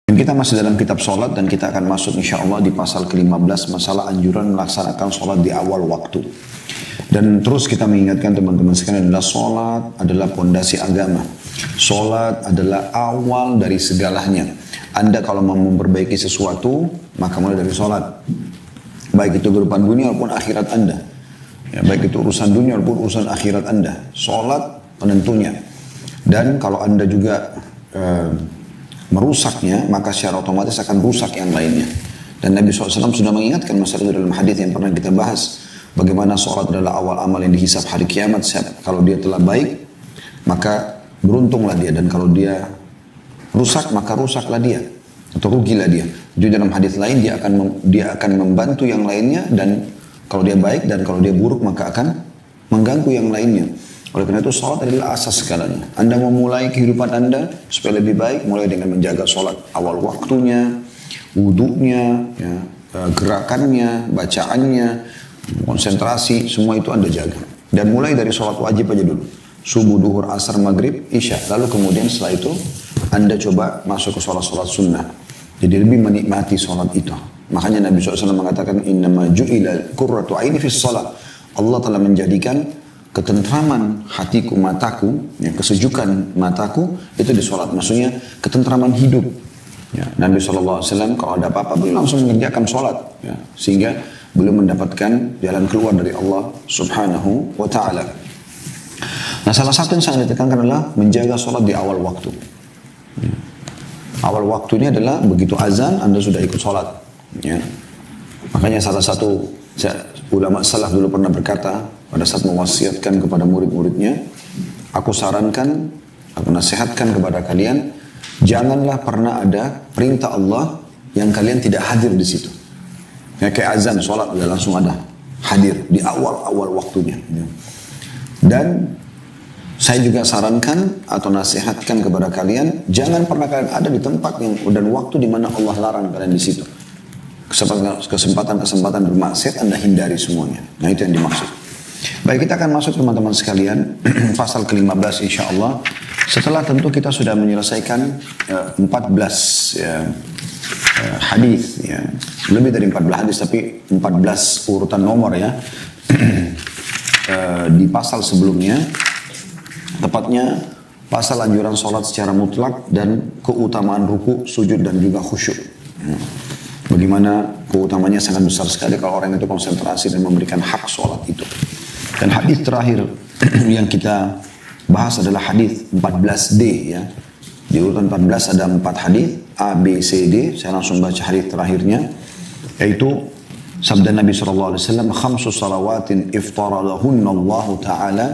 Dan kita masih dalam kitab sholat dan kita akan masuk insya Allah di pasal ke-15 masalah anjuran melaksanakan sholat di awal waktu. Dan terus kita mengingatkan teman-teman sekalian adalah sholat adalah pondasi agama. Sholat adalah awal dari segalanya. Anda kalau mau memperbaiki sesuatu, maka mulai dari sholat. Baik itu kehidupan dunia maupun akhirat Anda. Ya, baik itu urusan dunia maupun urusan akhirat Anda. Sholat penentunya. Dan kalau Anda juga merusaknya, maka secara otomatis akan rusak yang lainnya. Dan Nabi SAW sudah mengingatkan masalah itu dalam hadis yang pernah kita bahas. Bagaimana sholat adalah awal amal yang dihisab hari kiamat. Kalau dia telah baik, maka beruntunglah dia. Dan kalau dia rusak, maka rusaklah dia. Atau rugilah dia. Jadi dalam hadis lain, dia akan membantu yang lainnya. Dan kalau dia baik dan kalau dia buruk, maka akan mengganggu yang lainnya. Oleh karena itu sholat adalah asas segalanya. Anda mau mulai kehidupan Anda supaya lebih baik, mulai dengan menjaga sholat awal waktunya, wudunya, ya, gerakannya, bacaannya, konsentrasi, semua itu Anda jaga. Dan mulai dari sholat wajib aja dulu. Subuh, duhur, asar, maghrib, isya. Lalu kemudian setelah itu Anda coba masuk ke sholat-sholat sunnah. Jadi lebih menikmati sholat itu. Makanya Nabi SAW mengatakan, Innama ju'ila qurratu aini fis sholat. Allah telah menjadikan ketentraman hatiku, mataku, ya, kesejukan mataku itu di sholat. Maksudnya ketentraman hidup. Ya, Nabi SAW kalau ada apa-apa beliau langsung mengerjakan sholat. Ya, sehingga beliau mendapatkan jalan keluar dari Allah Subhanahu wa ta'ala. Nah, salah satu yang sangat ditekankan adalah menjaga sholat di awal waktu. Ya. Awal waktunya adalah begitu azan Anda sudah ikut sholat. Ya. Makanya salah satu ulama salaf dulu pernah berkata pada saat mewasiatkan kepada murid-muridnya, aku sarankan, aku nasihatkan kepada kalian, janganlah pernah ada perintah Allah yang kalian tidak hadir di situ. Ya, kayak azan, sholat udah langsung ada hadir di awal-awal waktunya. Ya. Dan saya juga sarankan atau nasihatkan kepada kalian, jangan pernah kalian ada di tempat yang dan waktu di mana Allah larang kalian di situ. Kesempatan-kesempatan bermaksiat Anda hindari semuanya. Nah, itu yang dimaksud. Baik, kita akan masuk teman-teman sekalian pasal ke-15 insya Allah. Setelah tentu kita sudah menyelesaikan 14 ya, hadis, ya. Lebih dari 14 hadis tapi 14 urutan nomor ya. Di pasal sebelumnya, tepatnya pasal anjuran sholat secara mutlak dan keutamaan ruku, sujud dan juga khusyuk. Bagaimana keutamanya sangat besar sekali kalau orang itu konsentrasi dan memberikan hak sholat itu. Dan hadis terakhir yang kita bahas adalah hadis 14D ya. Di urutan 14 ada 4 hadis A, B, C, D. Saya langsung baca hadis terakhirnya, yaitu sabda Nabi SAW, khamsu salawatin iftaradahunna Allah Ta'ala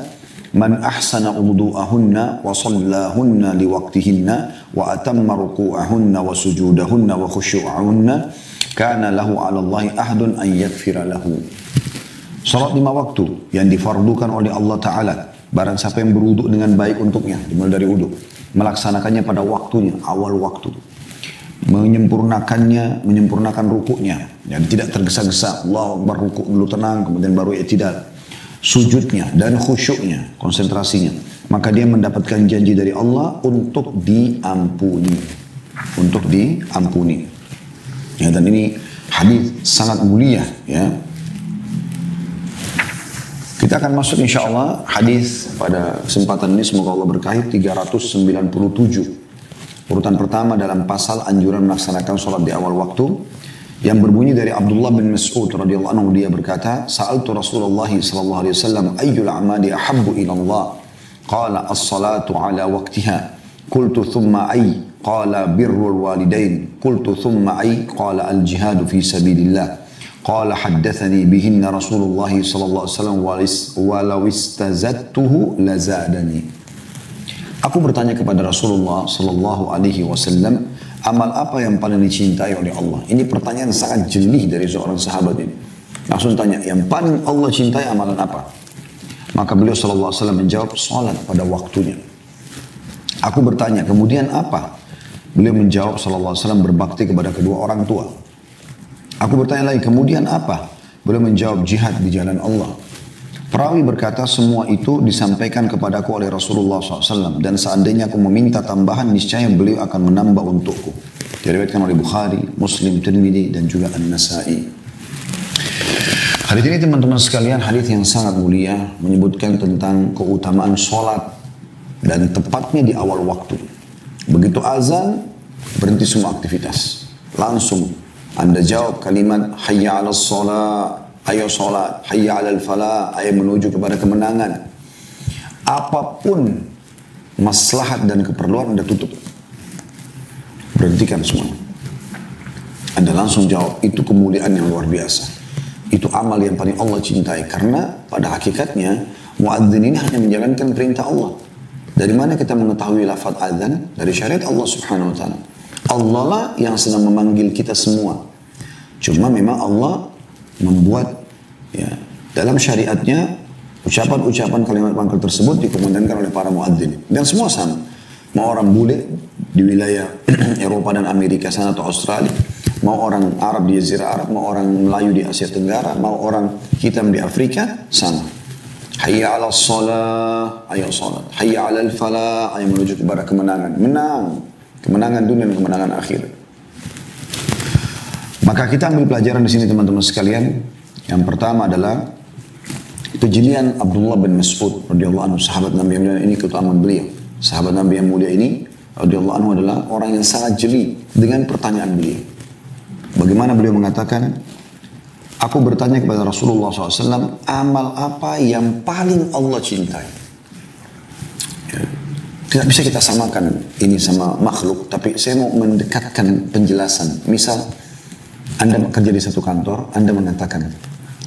man ahsana wudu'ahunna wa sallahunna liwaqtihinna wa atamma ruku'ahunna wa sujudahunna wa khusyu'ahunna kana lahu 'ala Allahi ahdun an yaghfira lahu. Salat 5 waktu yang difardukan oleh Allah Ta'ala. Barang siapa yang berwuduk dengan baik untuknya, dimulai dari wuduk, melaksanakannya pada waktunya, awal waktu, menyempurnakan rukuknya, dan tidak tergesa-gesa, Allahu Akbar, rukuk dulu tenang, kemudian baru i'tidal, sujudnya dan khusyuknya, konsentrasinya, maka dia mendapatkan janji dari Allah untuk diampuni, ya, dan ini hadis sangat mulia ya. Kita akan masuk insya Allah hadis pada kesempatan ini, semoga Allah berkahi, 397. Urutan pertama dalam pasal anjuran melaksanakan sholat di awal waktu, yang berbunyi dari Abdullah bin Mas'ud radhiyallahu anhu, dia berkata, Sa'altu Rasulullah sallallahu alaihi wasallam ayyul a'mali ahabbu ila Allah? Qala as-salatu ala waqtiha. Qultu thumma ay? Qala birrul walidain. Qultu thumma ay? Qala al-jihadu fi sabilillah. Qala haddathani bihinna Rasulullah sallallahu alaihi wasallam walau istazadtuhu lazadani. Aku bertanya kepada Rasulullah sallallahu alaihi wasallam, amal apa yang paling dicintai oleh Allah? Ini pertanyaan sangat jeli dari seorang sahabat ini. Langsung tanya, yang paling Allah cintai amalan apa? Maka beliau sallallahu alaihi wasallam menjawab, salat pada waktunya. Aku bertanya, kemudian apa? Beliau menjawab sallallahu alaihi wasallam, berbakti kepada kedua orang tua. Aku bertanya lagi, kemudian apa? Beliau menjawab, jihad di jalan Allah. Perawi berkata, semua itu disampaikan kepadaku oleh Rasulullah SAW. Dan seandainya aku meminta tambahan, niscaya beliau akan menambah untukku. Diriwayatkan oleh Bukhari, Muslim, Tirmidzi dan juga An-Nasa'i. Hadis ini teman-teman sekalian, hadis yang sangat mulia, menyebutkan tentang keutamaan sholat dan tepatnya di awal waktu. Begitu azan, berhenti semua aktivitas. Langsung Anda jawab kalimat hayya 'alas shalah, ayo sholat, hayya 'alal falah, ayo menuju kepada kemenangan. Apapun maslahat dan keperluan Anda tutup. Berhentikan semua. Anda langsung jawab, itu kemuliaan yang luar biasa. Itu amal yang paling Allah cintai. Karena pada hakikatnya, muadzin ini hanya menjalankan perintah Allah. Dari mana kita mengetahui lafaz azan? Dari syariat Allah subhanahu wa ta'ala. Allah lah yang sedang memanggil kita semua. Cuma memang Allah membuat ya, dalam syariatnya, ucapan-ucapan kalimat pangkal tersebut dikumandangkan oleh para muadzin. Dan semua sama. Mau orang bule di wilayah Eropa dan Amerika sana atau Australia, mau orang Arab di Jazirah Arab, mau orang Melayu di Asia Tenggara, mau orang hitam di Afrika, sama. Hayya 'alas shalah, ayo salat. Hayya 'alal falah, ayo menuju kepada kemenangan. Menang. Kemenangan dunia dan kemenangan akhir. Maka kita ambil pelajaran di sini teman-teman sekalian. Yang pertama adalah kejelian Abdullah bin Mas'ud radhiyallahu anhu, sahabat Nabi yang mulia ini, keutamaan beliau. Sahabat Nabi yang mulia ini radhiyallahu anhu adalah orang yang sangat jeli dengan pertanyaan beliau. Bagaimana beliau mengatakan, aku bertanya kepada Rasulullah SAW, amal apa yang paling Allah cintai? Ya, tidak bisa kita samakan ini sama makhluk, tapi saya mau mendekatkan penjelasan. Misal, Anda bekerja di satu kantor, Anda mengatakan,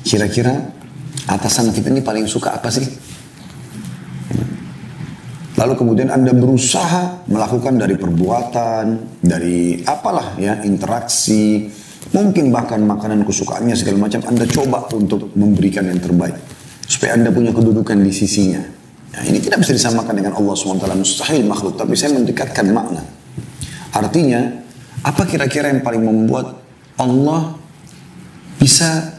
kira-kira atasan kita ini paling suka apa sih? Lalu kemudian Anda berusaha melakukan dari perbuatan, dari apalah ya, interaksi, mungkin bahkan makanan kesukaannya segala macam, Anda coba untuk memberikan yang terbaik. Supaya Anda punya kedudukan di sisinya. Nah, ini tidak bisa disamakan dengan Allah SWT, mustahil makhluk, tapi saya mendekatkan makna. Artinya, apa kira-kira yang paling membuat Allah bisa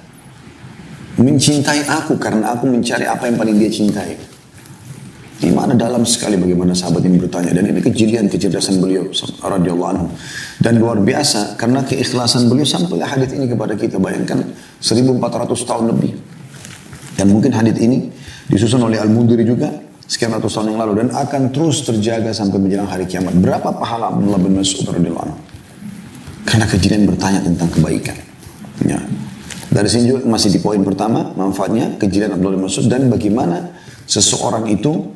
mencintai aku karena aku mencari apa yang paling dia cintai? Ini makna dalam sekali bagaimana sahabat ini bertanya. Dan ini kejelian kecerdasan beliau radhiyallahu anhu. Dan luar biasa karena keikhlasan beliau sampai hadis ini kepada kita. Bayangkan 1400 tahun lebih. Dan mungkin hadis ini disusun oleh Al-Mundhiri juga sekian ratus tahun yang lalu. Dan akan terus terjaga sampai menjelang hari kiamat. Berapa pahala Abdullah bin Mas'ud radhiyallahu anhu? Karena kejelian bertanya tentang kebaikan. Ya. Dari sini juga masih di poin pertama, manfaatnya kejelian Abdullah bin Mas'ud. Dan bagaimana seseorang itu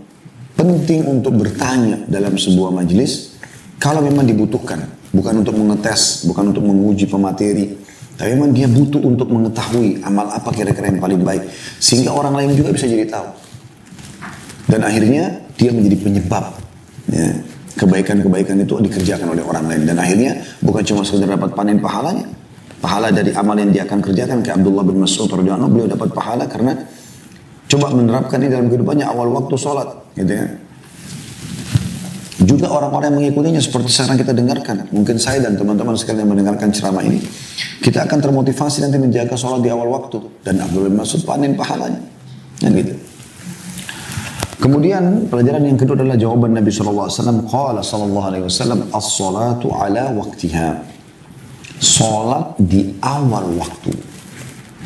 penting untuk bertanya dalam sebuah majelis kalau memang dibutuhkan, bukan untuk mengetes, bukan untuk menguji pemateri, tapi memang dia butuh untuk mengetahui amal apa kira-kira yang paling baik sehingga orang lain juga bisa jadi tahu dan akhirnya dia menjadi penyebab ya, kebaikan-kebaikan itu dikerjakan oleh orang lain dan akhirnya bukan cuma sekedar dapat panen pahalanya, pahala dari amal yang dia akan kerjakan. Kayak Abdullah bin Mas'ud radhiyallahu anhu, beliau dapat pahala karena coba menerapkan ini dalam kehidupannya awal waktu sholat, gitu ya. Juga orang-orang yang mengikutinya seperti sekarang kita dengarkan. Mungkin saya dan teman-teman sekalian yang mendengarkan ceramah ini, kita akan termotivasi nanti menjaga sholat di awal waktu. Dan Abdullah bin Mas'ud panen pahalanya. Yang gitu. Kemudian pelajaran yang kedua adalah jawaban Nabi SAW. Qala sallallahu alaihi wasallam, as-salatu ala waktiha. Sholat di awal waktu.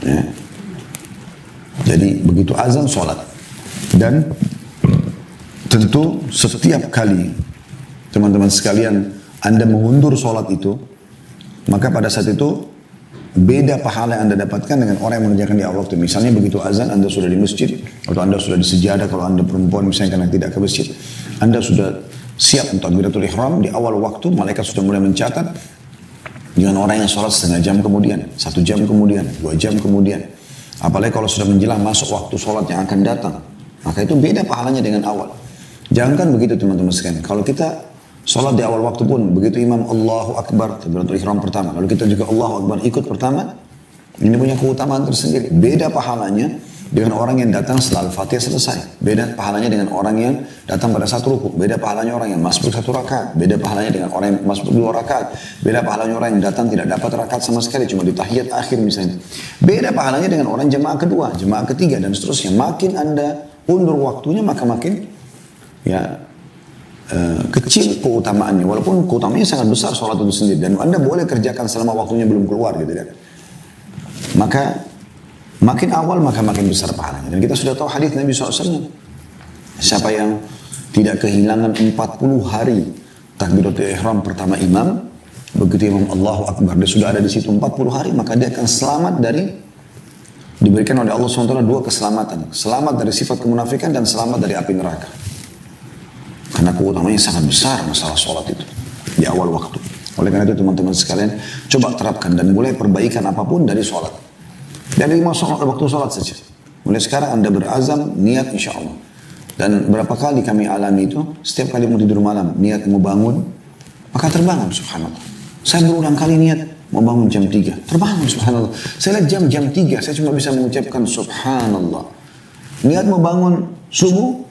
Ya. Jadi begitu azan sholat. Dan tentu setiap kali teman-teman sekalian Anda mengundur sholat itu, maka pada saat itu beda pahala yang Anda dapatkan dengan orang yang mengerjakan di awal waktu. Misalnya begitu azan Anda sudah di masjid, atau Anda sudah di sejadah kalau Anda perempuan misalnya karena tidak ke masjid, Anda sudah siap untuk takbiratul ihram di awal waktu, malaikat sudah mulai mencatat dengan orang yang sholat setengah jam kemudian, 1 jam kemudian, 2 jam kemudian. Apalagi kalau sudah menjelang masuk waktu sholat yang akan datang. Maka itu beda pahalanya dengan awal. Jangankan begitu teman-teman sekalian. Kalau kita sholat di awal waktu pun, begitu imam Allahu Akbar, takbiratul ihram pertama. Lalu kita juga Allahu Akbar ikut pertama. Ini punya keutamaan tersendiri. Beda pahalanya dengan orang yang datang setelah Al-Fatihah selesai. Beda pahalanya dengan orang yang datang pada satu rukuk. Beda pahalanya orang yang masbuk 1 rakaat. Beda pahalanya dengan orang yang masbuk 2 rakaat. Beda pahalanya orang yang datang tidak dapat rakaat sama sekali, cuma di tahiyat akhir misalnya. Beda pahalanya dengan orang jemaah kedua, jemaah ketiga dan seterusnya. Makin Anda undur waktunya maka makin ya kecil keutamaannya, walaupun keutamaannya sangat besar sholat itu sendiri, dan Anda boleh kerjakan selama waktunya belum keluar gitu kan. Maka makin awal maka makin besar pahalanya. Dan kita sudah tahu hadis Nabi SAW, siapa yang tidak kehilangan 40 hari takbiratul ihram pertama imam, begitu imam Allahu Akbar, dia sudah ada di situ 40 hari, maka dia akan selamat dari, diberikan oleh Allah SWT 2 keselamatan. Selamat dari sifat kemunafikan dan selamat dari api neraka. Karena keutamanya sangat besar masalah sholat itu di awal waktu. Oleh karena itu teman-teman sekalian, coba terapkan dan mulai perbaikan apapun dari sholat. Dari waktu sholat saja. Mulai sekarang Anda berazam, niat insya Allah. Dan berapa kali kami alami itu, setiap kali mau tidur malam, niat mau bangun, maka terbangun subhanallah. Saya berulang kali niat mau bangun jam 3, terbangun subhanallah. Saya lihat jam 3, saya cuma bisa mengucapkan subhanallah. Niat mau bangun subuh,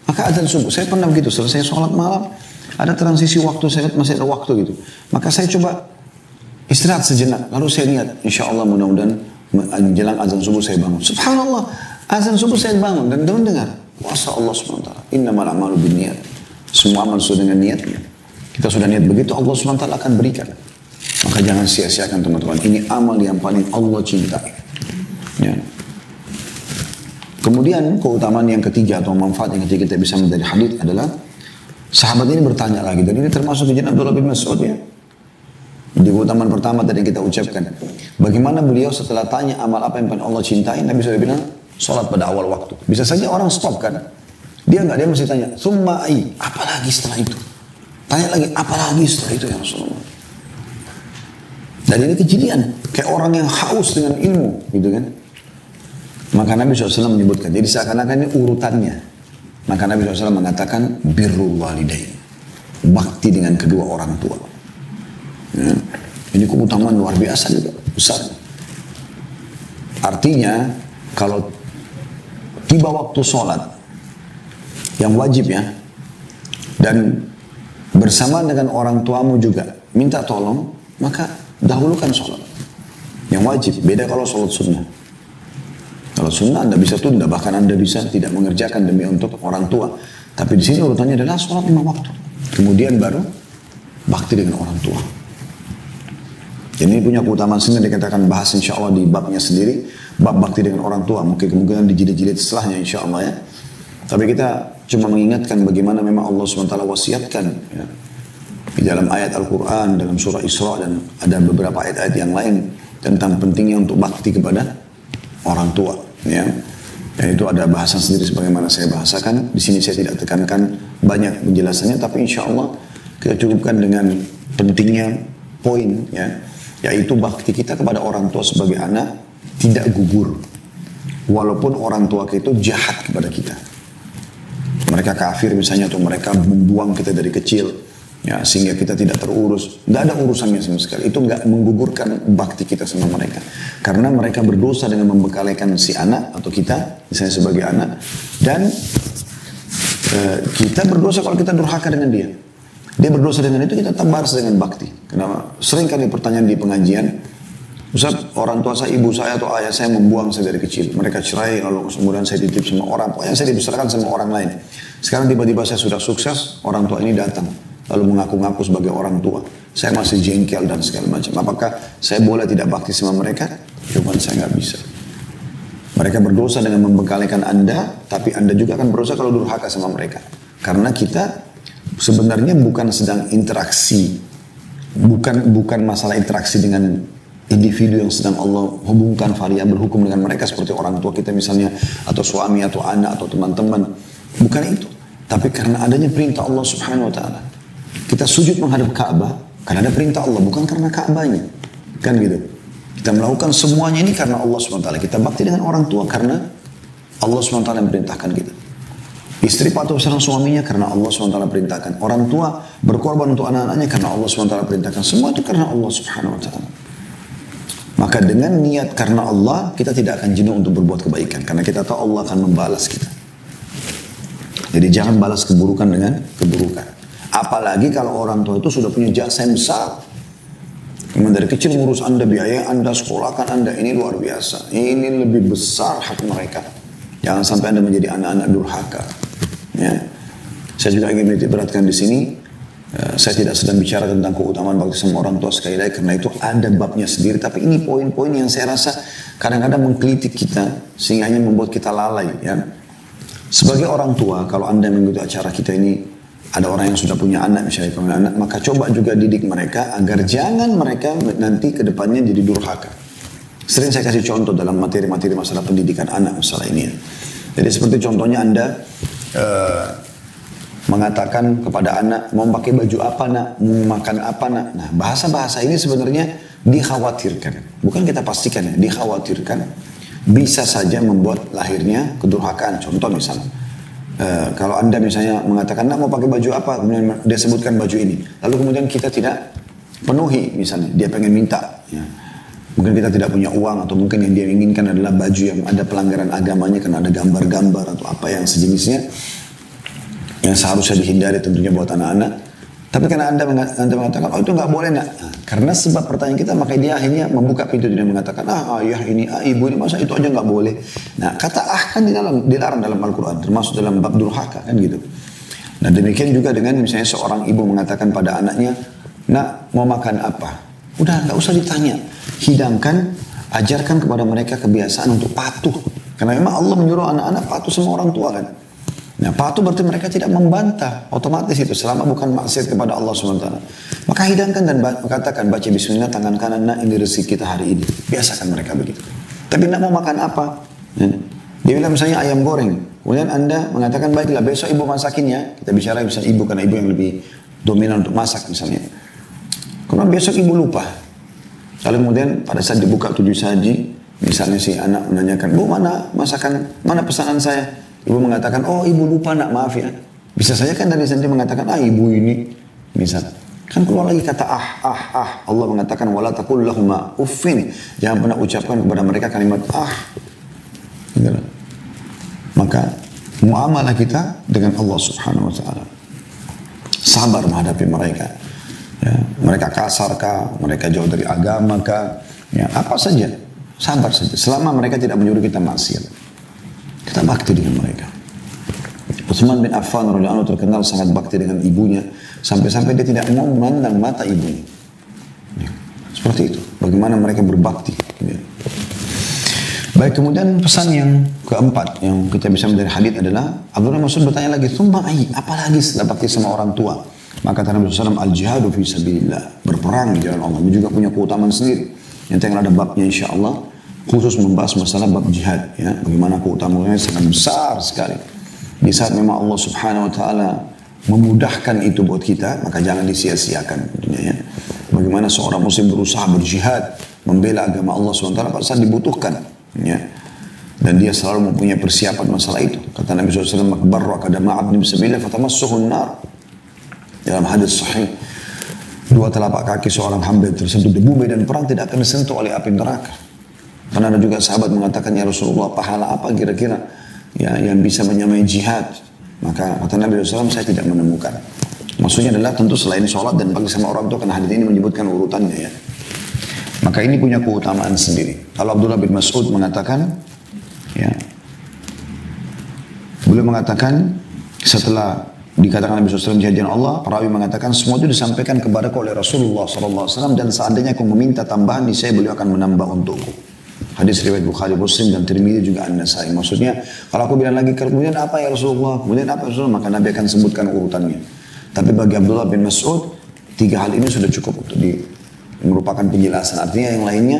maka azan subuh. Saya pernah begitu, selesai sholat malam, ada transisi waktu, saya lihat masih ada waktu gitu. Maka saya coba istirahat sejenak, lalu saya niat, insya Allah mudah-mudahan menjelang azan subuh saya bangun. Subhanallah, azan subuh saya bangun dan teman dengar, kuasa Allah SWT. Innamal a'malu binniyat. Semua amal sesuai dengan niatnya. Kita sudah niat begitu, Allah SWT akan berikan. Maka jangan sia-siakan teman-teman. Ini amal yang paling Allah cintai. Ya. Kemudian keutamaan yang ketiga atau manfaat yang ketiga kita bisa menjadi hadis adalah sahabat ini bertanya lagi, dan ini termasuk kejadian Abdullah bin Mas'ud ya. Di keutamaan pertama tadi yang kita ucapkan, bagaimana beliau setelah tanya amal apa yang paling Allah cintai, Nabi sudah bilang sholat pada awal waktu. Bisa saja orang stop kan, dia masih tanya, summa ai, apa lagi setelah itu? Tanya lagi, apa lagi setelah itu ya Rasulullah? Dan ini kejadian kayak orang yang haus dengan ilmu gitu kan. Maka Nabi SAW menyebutkan, jadi seakan-akan ini urutannya. Maka Nabi SAW mengatakan, birrul walidain, bakti dengan kedua orang tua. Ya. Ini keutamaan luar biasa juga, besar. Artinya, kalau tiba waktu sholat, yang wajib ya, dan bersamaan dengan orang tuamu juga, minta tolong, maka dahulukan sholat. Yang wajib, beda kalau sholat sunnah. Kalau sunnah Anda bisa tunda, bahkan Anda bisa tidak mengerjakan demi untuk orang tua. Tapi di sini urutannya adalah sholat 5 waktu. Kemudian baru bakti dengan orang tua. Jadi ini punya keutamaan sendiri, dikatakan bahas insya Allah di babnya sendiri. Bab bakti dengan orang tua, mungkin kemungkinan dijilid-jilid setelahnya insya Allah ya. Tapi kita cuma mengingatkan bagaimana memang Allah SWT wasiatkan ya. Di dalam ayat Al-Quran, dalam surah Isra, dan ada beberapa ayat-ayat yang lain tentang pentingnya untuk bakti kepada orang tua, ya. Dan itu ada bahasan sendiri sebagaimana saya bahasakan. Di sini saya tidak tekankan banyak penjelasannya, tapi insya Allah kita cukupkan dengan pentingnya poin, ya, yaitu bakti kita kepada orang tua sebagai anak tidak gugur, walaupun orang tua kita itu jahat kepada kita. Mereka kafir misalnya, atau mereka membuang kita dari kecil, ya, sehingga kita tidak terurus. Nggak ada urusannya sama sekali. Itu nggak menggugurkan bakti kita sama mereka. Karena mereka berdosa dengan membekalikan si anak atau kita, misalnya sebagai anak. Dan kita berdosa kalau kita durhaka dengan dia. Dia berdosa dengan itu, kita tabaras dengan bakti. Kenapa? Sering kali pertanyaan di pengajian, Ustaz, orang tua saya, ibu saya atau ayah saya membuang saya dari kecil. Mereka cerai, lalu kemudian saya dititip sama orang. Pokoknya saya dibesarkan sama orang lain. Sekarang tiba-tiba saya sudah sukses, orang tua ini datang lalu mengaku-ngaku sebagai orang tua. Saya masih jengkel dan segala macam. Apakah saya boleh tidak bakti sama mereka? Jawaban saya nggak bisa. Mereka berdosa dengan membekalikan Anda, tapi Anda juga akan berdosa kalau durhaka sama mereka. Karena kita sebenarnya bukan sedang interaksi, bukan masalah interaksi dengan individu yang sedang Allah hubungkan variabel hukum dengan mereka seperti orang tua kita misalnya, atau suami atau anak atau teman-teman. Bukan itu. Tapi karena adanya perintah Allah Subhanahu wa taala. Kita sujud menghadap Ka'bah karena ada perintah Allah, bukan karena Ka'bahnya. Kan gitu. Kita melakukan semuanya ini karena Allah SWT. Kita bakti dengan orang tua karena Allah SWT yang perintahkan kita. Istri patuh sama suaminya karena Allah SWT perintahkan. Orang tua berkorban untuk anak-anaknya karena Allah SWT perintahkan. Semua itu karena Allah Subhanahu wa taala. Maka dengan niat karena Allah, kita tidak akan jenuh untuk berbuat kebaikan. Karena kita tahu Allah akan membalas kita. Jadi jangan balas keburukan dengan keburukan. Apalagi kalau orang tua itu sudah punya jasa yang besar. Memang dari kecil ngurus Anda, biaya Anda, sekolahkan Anda. Ini luar biasa. Ini lebih besar hak mereka. Jangan sampai Anda menjadi anak-anak durhaka. Ya. Saya juga ingin menitik beratkan di sini, saya tidak sedang bicara tentang keutamaan bakti sama orang tua sekali lagi, karena itu ada babnya sendiri. Tapi ini poin-poin yang saya rasa kadang-kadang mengkritik kita, sehingga hanya membuat kita lalai. Ya. Sebagai orang tua, kalau Anda mengikuti acara kita ini, ada orang yang sudah punya anak, misalnya punya anak, maka coba juga didik mereka agar jangan mereka nanti ke depannya jadi durhaka. Sering saya kasih contoh dalam materi-materi masalah pendidikan anak, masalah ini ya. Jadi seperti contohnya Anda mengatakan kepada anak, mau pakai baju apa nak, mau makan apa nak. Nah, bahasa-bahasa ini sebenarnya dikhawatirkan. Bukan kita pastikan ya, dikhawatirkan. Bisa saja membuat lahirnya kedurhakaan. Contoh misalnya, kalau Anda misalnya mengatakan, nak mau pakai baju apa, kemudian dia sebutkan baju ini. Lalu kemudian kita tidak penuhi misalnya, dia pengen minta. Ya. Mungkin kita tidak punya uang, atau mungkin yang dia inginkan adalah baju yang ada pelanggaran agamanya karena ada gambar-gambar atau apa yang sejenisnya, yang seharusnya dihindari tentunya buat anak-anak. Tapi karena Anda mengatakan, oh itu nggak boleh nak. Nah, karena sebab pertanyaan kita, maka dia akhirnya membuka pintu dan mengatakan, ayah ini, ibu ini, masa itu aja nggak boleh. Nah, kata kan dilarang dalam Al-Quran, termasuk dalam bab durhaka kan gitu. Nah, demikian juga dengan misalnya seorang ibu mengatakan pada anaknya, nak mau makan apa? Udah nggak usah ditanya, hidangkan, ajarkan kepada mereka kebiasaan untuk patuh. Karena memang Allah menyuruh anak-anak patuh sama orang tua kan. Nah, patuh berarti mereka tidak membantah, otomatis itu selama bukan maksiat kepada Allah SWT. Maka hidangkan dan katakan, baca bismillah tangan kanan, nak ini rezeki kita hari ini. Biasakan mereka begitu. Tapi nak mau makan apa? Dia bilang misalnya ayam goreng. Kemudian Anda mengatakan, baiklah besok ibu masakin ya. Kita bicara misalnya ibu, karena ibu yang lebih dominan untuk masak misalnya. Kemudian besok ibu lupa. Lalu kemudian pada saat dibuka 7 saji, misalnya si anak menanyakan, bu mana masakan, mana pesanan saya? Ibu mengatakan, oh ibu lupa nak, maaf ya. Bisa saja kan dari sendiri mengatakan, ibu ini. Misal. Kan keluar lagi kata Allah mengatakan, wala taqul lahuma uffin. Jangan pernah ucapkan kepada mereka kalimat gitu. Maka muamalah kita dengan Allah Subhanahu Wa Taala. Sabar menghadapi mereka. Ya, mereka kasar kah? Mereka jauh dari agama kah? Ya, apa saja. Sabar saja. Selama mereka tidak menyuruh kita maksiat. Kita bakti dengan mereka. Utsman bin Affan radhiyallahu anhu terkenal sangat bakti dengan ibunya, sampai-sampai dia tidak mau memandang mata ibunya. Ya, seperti itu. Bagaimana mereka berbakti. Ya. Baik, kemudian pesan yang keempat yang kita bisa dari hadits adalah Abdullah Mas'ud bertanya lagi, "Tsumma ai?" Apalagi setelah bakti sama orang tua? Maka kata Nabi SAW, al-jihadu fi sabilillah, berperang di jalan Allah. Ini juga punya keutamaan sendiri. Nanti akan ada babnya insyaAllah, khusus membahas masalah bab jihad. Ya. Bagaimana keutamaannya sangat besar sekali. Di saat memang Allah Subhanahu Wa Taala memudahkan itu buat kita, maka jangan disia-siakan tentunya ya. Bagaimana seorang muslim berusaha berjihad, membela agama Allah Subhanahu Wa Taala pada saat dibutuhkan. Ya. Dan dia selalu mempunyai persiapan masalah itu. Kata Nabi SAW, makbarra kadama abdi bisabilillah fatamassuhun nar. Dalam hadis sahih, dua telapak kaki seorang hamba yang tersentuh debu medan perang tidak akan disentuh oleh api neraka. Karena ada juga sahabat mengatakan, ya Rasulullah, pahala apa kira-kira ya yang bisa menyamai jihad? Maka kata Nabi SAW, saya tidak menemukan. Maksudnya adalah tentu selain sholat dan bakti sama orang tua, karena hadis ini menyebutkan urutannya ya. Maka ini punya keutamaan sendiri. Kalau Abdullah bin Mas'ud mengatakan, ya, beliau mengatakan setelah dikatakan Nabi SAW jihad jalan Allah, perawi mengatakan semua itu disampaikan kepadaku oleh Rasulullah SAW, dan seandainya aku meminta tambahan, niscaya beliau akan menambah untukku. Hadis riwayat Bukhari, Muslim dan Tirmidzi juga An-Nasai. Maksudnya, kalau aku bilang lagi, kemudian apa ya Rasulullah? Kemudian apa ya Rasulullah? Maka Nabi akan sebutkan urutannya. Tapi bagi Abdullah bin Mas'ud, 3 hal ini sudah cukup untuk merupakan penjelasan. Artinya yang lainnya,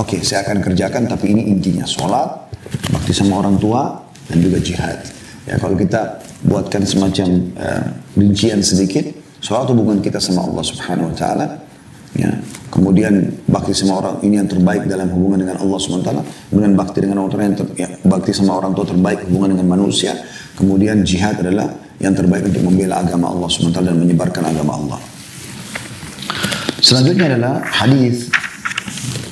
oke, saya akan kerjakan, tapi ini intinya sholat, bakti sama orang tua, dan juga jihad. Ya, kalau kita buatkan semacam rincian sedikit, sholat hubungan kita sama Allah Subhanahu Wa Taala. Ya, kemudian bakti sama orang ini yang terbaik dalam hubungan dengan Allah SWT. Kemudian bakti dengan orang bakti sama orang tua terbaik hubungan dengan manusia. Kemudian jihad adalah yang terbaik untuk membela agama Allah SWT dan menyebarkan agama Allah. Selanjutnya adalah hadis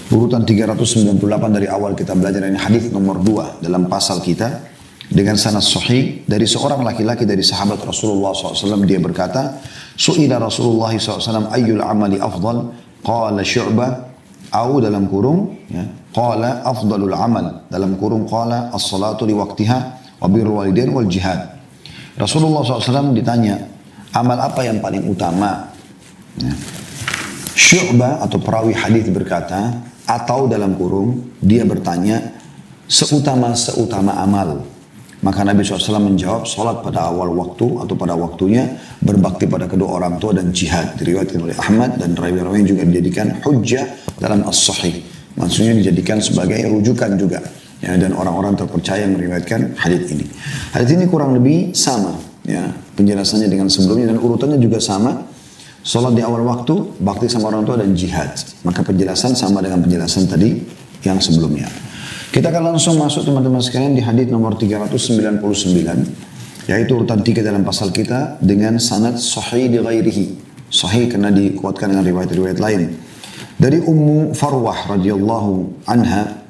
urutan 398 dari awal kita belajar, ini hadis nomor 2 dalam pasal kita dengan sanad sahih dari seorang laki-laki dari sahabat Rasulullah SAW. Dia berkata, su'ila Rasulullah SAW ayyul amali afdal, qala syu'bah, au dalam kurung ya, qala afdalul amal dalam kurung qala as-salatu li waqtiha wa birrul walidain wal jihad. Rasulullah SAW ditanya, amal apa yang paling utama? Ya. Syu'bah atau perawi hadis berkata, atau dalam kurung, dia bertanya, seutama-seutama amal. Maka Nabi SAW menjawab, sholat pada awal waktu atau pada waktunya, berbakti pada kedua orang tua dan jihad. Diriwayatkan oleh Ahmad dan rawi-rawi juga dijadikan hujjah dalam as-sahih. Maksudnya dijadikan sebagai rujukan juga. Ya, dan orang-orang terpercaya yang meriwayatkan hadits ini. Hadits ini kurang lebih sama. Ya, penjelasannya dengan sebelumnya dan urutannya juga sama. Sholat di awal waktu, bakti sama orang tua dan jihad. Maka penjelasan sama dengan penjelasan tadi yang sebelumnya. Kita akan langsung masuk teman-teman sekalian di hadis nomor 399. Yaitu urutan 3 dalam pasal kita dengan sanad sahih di ghairihi. Sahih karena dikuatkan dengan riwayat-riwayat lain. Dari Ummu Farwah radhiyallahu anha,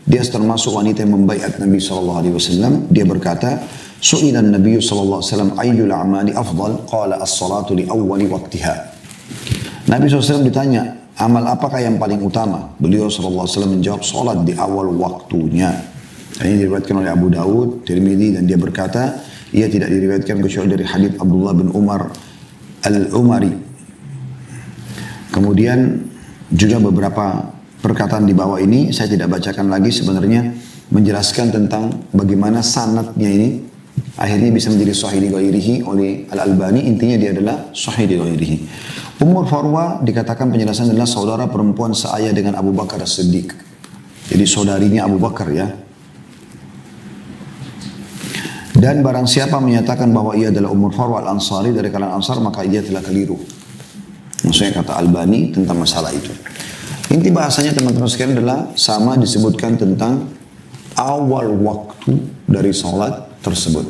dia termasuk wanita yang membaiat Nabi SAW. Dia berkata, Su'ilan Nabi SAW ayyul a'mali afdal, qala as-salatu li awwali waqtiha. Nabi SAW ditanya, amal apakah yang paling utama? Beliau SAW menjawab, salat di awal waktunya. Ini diriwayatkan oleh Abu Daud, Tirmidzi, dan dia berkata, ia tidak diriwayatkan kecuali dari hadits Abdullah bin Umar al-Umari. Kemudian juga beberapa perkataan di bawah ini, saya tidak bacakan lagi, sebenarnya menjelaskan tentang bagaimana sanadnya ini akhirnya bisa menjadi sahih di ghairihi oleh Al-Albani. Intinya dia adalah sahih di ghairihi. Ummu Farwa dikatakan penjelasan adalah saudara perempuan seayah dengan Abu Bakar As-Siddiq. Jadi saudarinya Abu Bakar ya. Dan barang siapa menyatakan bahwa ia adalah Ummu Farwa Al-Ansari dari kalangan Ansar, maka ia telah keliru. Maksudnya kata Albani tentang masalah itu. Inti bahasanya teman-teman sekalian adalah sama, disebutkan tentang awal waktu dari salat tersebut.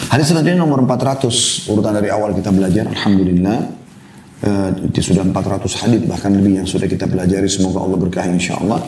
Hadis selanjutnya nomor 400, urutan dari awal kita belajar, alhamdulillah. Itu sudah 400 hadis bahkan lebih yang sudah kita pelajari, semoga Allah berkahi insyaallah.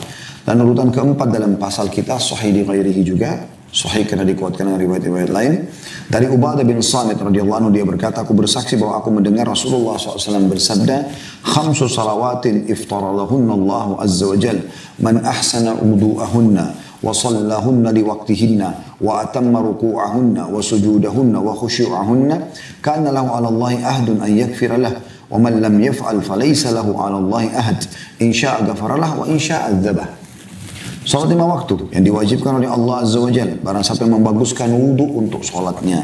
Dan urutan keempat dalam pasal kita, sahih di ghairihi juga, sahih karena dikuatkan dengan riwayat-riwayat lain. Dari Ubadah bin Samit radhiyallahu anhu, dia berkata, aku bersaksi bahwa aku mendengar Rasulullah SAW bersabda, khamsu salawatin iftaralahunna Allahu azza wa jal, man ahsana wudu'ahunna wa sallahunna liwaqtihinna wa atamma ruku'ahunna wa sujudahunna wa khusyu'ahunna kana lahu 'ala Allahi ahdun an yaghfira lahu wa man lam yaf'al falaysa lahu 'ala Allahi ahd in syaa'a ghafara lahu wa in syaa'a 'adzabah. Salat 5 waktu yang diwajibkan oleh Allah Azza wa Jalla, barang siapa yang membaguskan wudu untuk salatnya,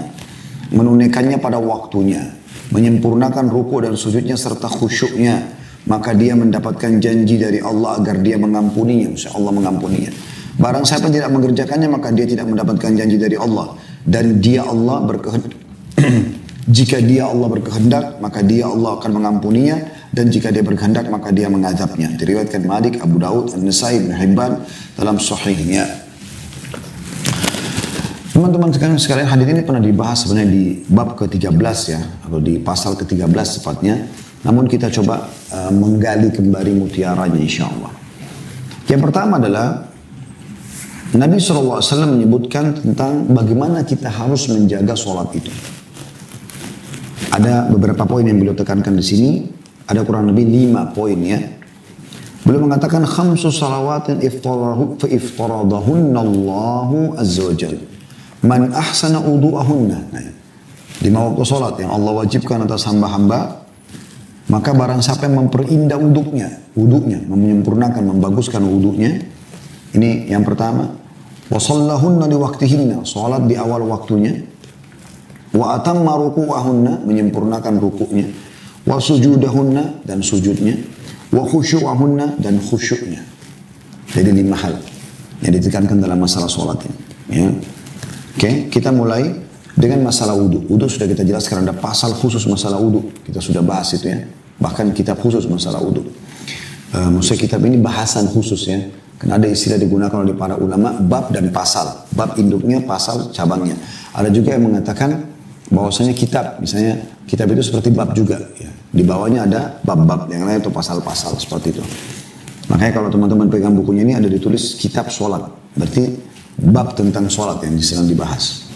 menunaikannya pada waktunya, menyempurnakan ruku dan sujudnya serta khusyuknya, maka dia mendapatkan janji dari Allah agar dia mengampuninya, maksudnya Allah mengampuninya. Barang siapa tidak mengerjakannya, maka dia tidak mendapatkan janji dari Allah. Dan dia Allah berkehendak. Jika dia Allah berkehendak, maka dia Allah akan mengampuninya. Dan jika dia berkehendak, maka dia mengazabnya. Diriwayatkan Malik, Abu Daud, An-Nasai, Ibn Hibban dalam sahihnya. Teman-teman sekalian, hadis ini pernah dibahas sebenarnya di bab ke-13 ya, atau di pasal ke-13 tepatnya. Namun kita coba menggali kembali mutiaranya insyaallah. Yang pertama adalah Nabi SAW menyebutkan tentang bagaimana kita harus menjaga sholat itu. Ada beberapa poin yang beliau tekankan di sini. Ada kurang lebih 5 poin ya. Beliau mengatakan khamsu salawatin iftaradahunna Allahu azza wa jalla. Man ahsana wudu'ahunna. 5 waktu sholat yang Allah wajibkan atas hamba-hamba. Maka barang siapa yang memperindah wudunya, menyempurnakan, membaguskan wudunya. Ini yang pertama. Wa sallahunna liwaqtihinna, salat di awal waktunya. Wa atamma ruku'ahunna, menyempurnakan rukuknya. Wa sujudahunna, dan sujudnya. Wa khusyu'ahunna, dan khusyuknya. Jadi 5 hal yang ditekankan dalam masalah salat ini. Ya. Oke, kita mulai dengan masalah wudu. Wudu sudah kita jelaskan, ada pasal khusus masalah wudu. Kita sudah bahas itu ya. Bahkan kitab khusus masalah wudu. Maksudnya kitab ini bahasan khusus ya. Karena ada istilah digunakan oleh para ulama, bab dan pasal. Bab induknya, pasal cabangnya. Ada juga yang mengatakan bahwasanya kitab, misalnya kitab itu seperti bab juga. Ya. Di bawahnya ada bab-bab yang lain atau pasal-pasal seperti itu. Makanya kalau teman-teman pegang bukunya ini ada ditulis kitab sholat. Berarti bab tentang sholat yang sedang dibahas.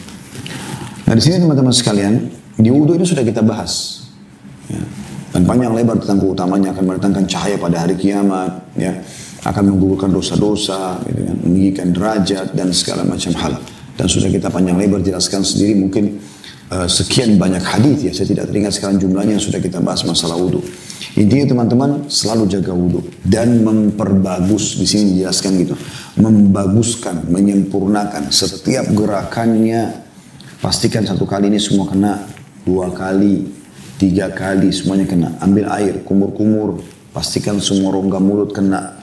Nah di sini teman-teman sekalian, di wudhu ini sudah kita bahas. Ya. Dan panjang lebar tentang keutamanya, akan mendatangkan cahaya pada hari kiamat. Ya. Akan menggugurkan dosa-dosa, gitu kan, meninggikan derajat dan segala macam hal. Dan sudah kita panjang lebar jelaskan sendiri mungkin sekian banyak hadis ya, saya tidak teringat sekarang jumlahnya, sudah kita bahas masalah wudhu. Intinya teman-teman selalu jaga wudhu dan memperbagus, di sini dijelaskan gitu, membaguskan, menyempurnakan setiap gerakannya. Pastikan satu kali ini semua kena, 2 kali, 3 kali semuanya kena. Ambil air, kumur-kumur, pastikan semua rongga mulut kena.